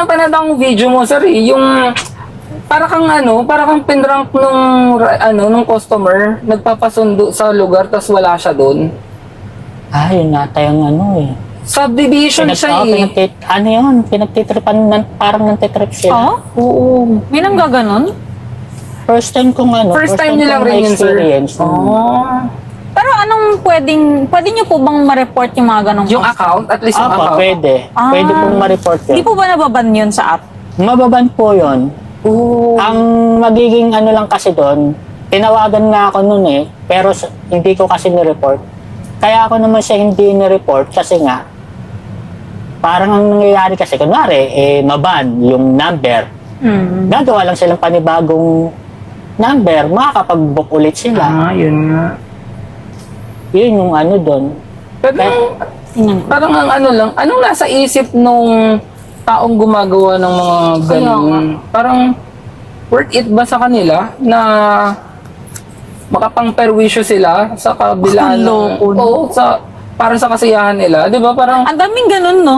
pinapanood akong video mo, sir, eh, yung para kang pinrank nung customer, nagpapasundo sa lugar tas wala siya doon. Yun nata yung eh. Subdivision siya eh. Ano yun? Pinagtitripan, parang nantitrip sila. Oo. May nang gaganon? First time kong First time niyo lang kong rin yun, sir? experience. Pero anong pwede nyo po bang ma-report yung mga ganong Yung account, at least yung account. Pwede. Pwede pong ma-report yun. Hindi po ba nababan yun sa app? Mababan po yun. Oo. Ang magiging lang kasi doon, tinawagan nga ako noon pero hindi ko kasi ni-report. Kaya ako naman siya hindi ni-report kasi nga, parang ang nangyayari kasi, kunwari, maban yung number. Gagawa lang silang panibagong number, makakapag-book ulit sila. Yun nga. Yun yung doon. Pero, parang anong nasa isip nung taong gumagawa ng mga ganun? Parang, worth it ba sa kanila na makapang-perwisyo sila sa kabila ng... Loko. Oo, para sa kasiyahan nila. Di ba? Parang, Ang daming ganun, no?